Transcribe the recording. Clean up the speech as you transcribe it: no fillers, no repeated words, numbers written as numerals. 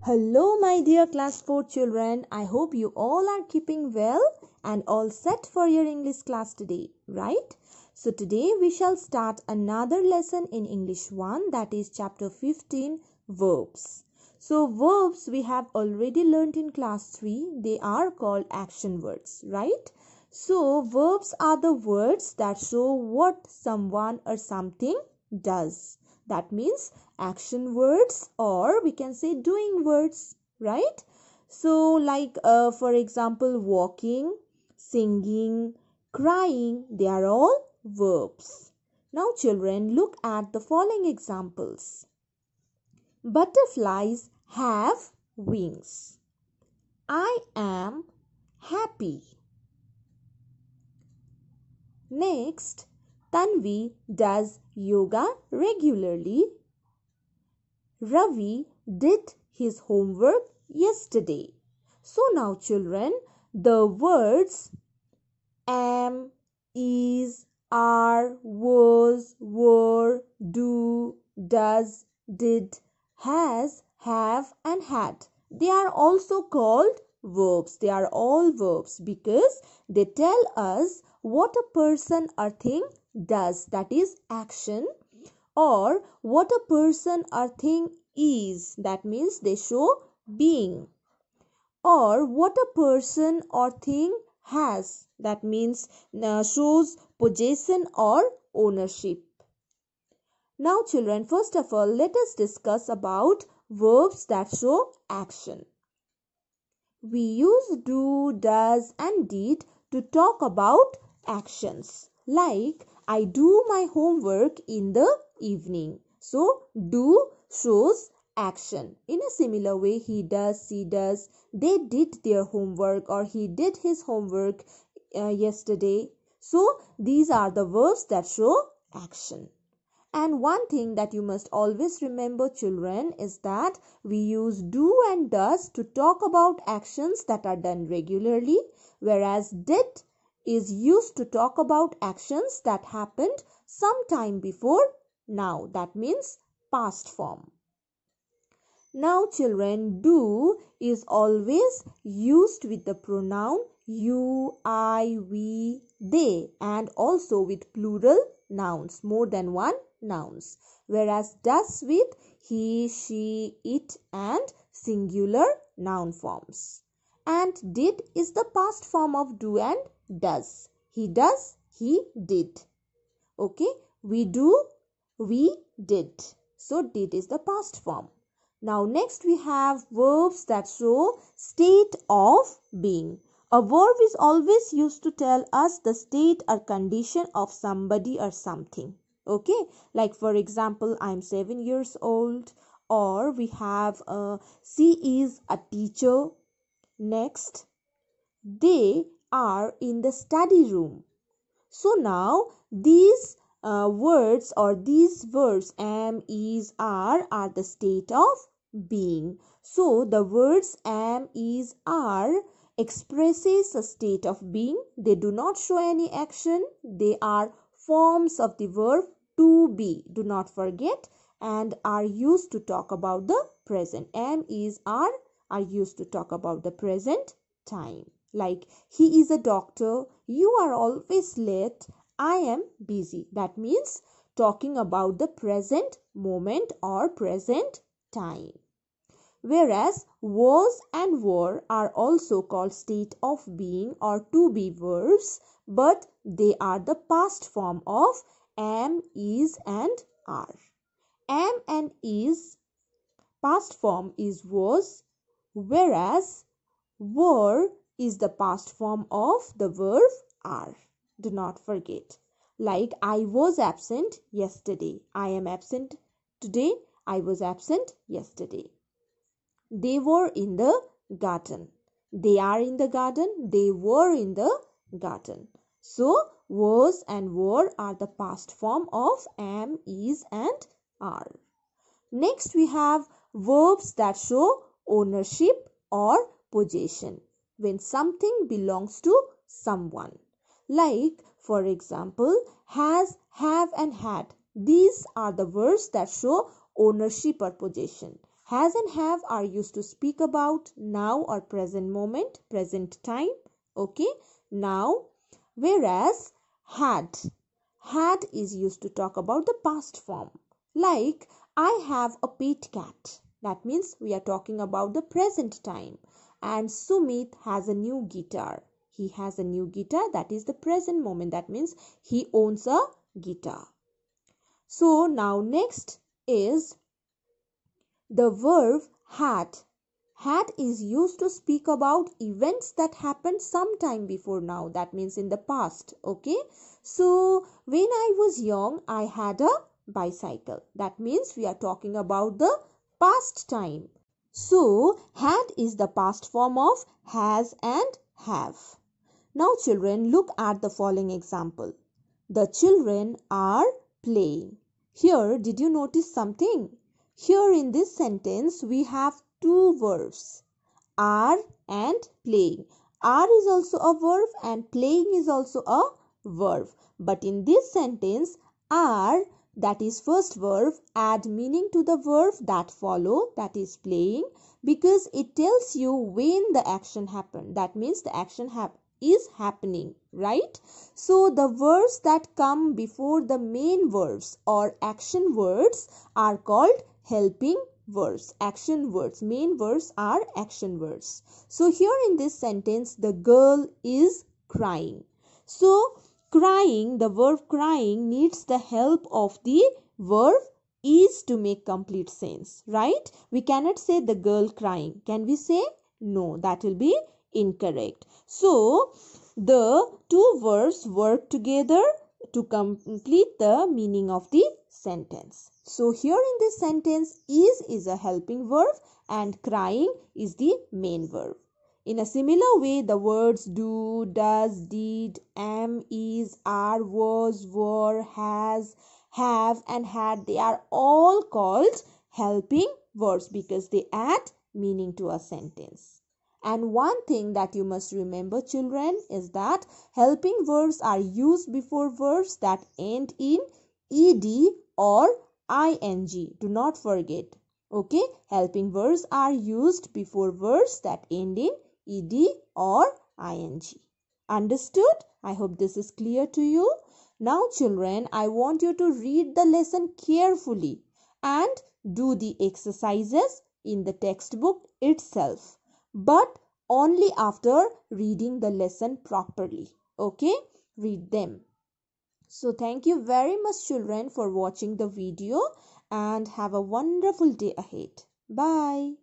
Hello, my dear class 4 children. I hope you all are keeping well and all set for your English class today, right? So, today we shall start another lesson in English 1, that is chapter 15, verbs. So, verbs we have already learned in class 3, they are called action words, right? So, verbs are the words that show what someone or something does. That means action words, or we can say doing words, right? So like for example, walking, singing, crying, they are all verbs. Now children, look at the following examples. Butterflies have wings. I am happy. Next, Tanvi does yoga regularly. Ravi did his homework yesterday. So now children, the words am, is, are, was, were, do, does, did, has, have and had, they are also called verbs. They are all verbs because they tell us what a person or thing does, that is action, or what a person or thing is, that means they show being, or what a person or thing has, that means shows possession or ownership. Now children, first of all, let us discuss about verbs that show action. We use do, does and did to talk about actions, like I do my homework in the evening. So do shows action. In a similar way, he does, she does, they did their homework, or he did his homework yesterday. So these are the verbs that show action. And one thing that you must always remember, children, is that we use do and does to talk about actions that are done regularly, whereas did is used to talk about actions that happened sometime before now. That means past form. Now children, do is always used with the pronoun you, I, we, they, and also with plural nouns, more than one nouns, whereas does with he, she, it and singular noun forms. And did is the past form of do and does. He does, he did. Okay, we do, we did. So did is the past form. Now next we have verbs that show state of being. A verb is always used to tell us the state or condition of somebody or something. Okay, like for example, I'm 7 years old, or we have she is a teacher. Next, they are in the study room. So now these words or these verbs am, is, are the state of being. So the words am, is, are expresses a state of being. They do not show any action. They are forms of the verb to be. Do not forget, and are used to talk about the present. Am, is, are used to talk about the present time. Like he is a doctor, you are always late, I am busy. That means talking about the present moment or present time. Whereas was and were are also called state of being or to be verbs, but they are the past form of am, is and are. Am and is past form is was, whereas were is the past form of the verb are. Do not forget. Like I was absent yesterday. I am absent today. I was absent yesterday. They were in the garden. They are in the garden. They were in the garden. So was and were are the past form of am, is and are. Next we have verbs that show ownership or possession, when something belongs to someone. Like for example, has, have and had. These are the verbs that show ownership or possession. Has and have are used to speak about now or present moment, present time. Okay, now, whereas had is used to talk about the past form. Like, I have a pet cat. That means we are talking about the present time. And Sumit has a new guitar. He has a new guitar. That is the present moment. That means he owns a guitar. So now next is the verb had. Had is used to speak about events that happened sometime before now. That means in the past. Okay. So when I was young, I had a bicycle. That means we are talking about the past time. So had is the past form of has and have. Now children, look at the following example. The children are playing. Here, did you notice something? Here in this sentence, we have two verbs, are and playing. Are is also a verb and playing is also a verb. But in this sentence, are, that is first verb, add meaning to the verb that follow, that is playing, because it tells you when the action happened. That means the action is happening, right? So the verbs that come before the main verbs or action words are called helping verbs. Action words, main verbs are action words. So here in this sentence, the girl is crying. So crying, the verb crying needs the help of the verb is to make complete sense, right? We cannot say the girl crying. Can we say? No, that will be incorrect. So the two verbs work together to complete the meaning of the sentence. So here in this sentence, is a helping verb and crying is the main verb. In a similar way, the words do, does, did, am, is, are, was, were, has, have and had, they are all called helping verbs because they add meaning to a sentence. And one thing that you must remember, children, is that helping verbs are used before verbs that end in ed or ing. Do not forget. Okay, helping verbs are used before verbs that end in ed or ing. Understood? I hope this is clear to you. Now children, I want you to read the lesson carefully and do the exercises in the textbook itself, but only after reading the lesson properly. Okay, read them. So thank you very much children for watching the video and have a wonderful day ahead. Bye.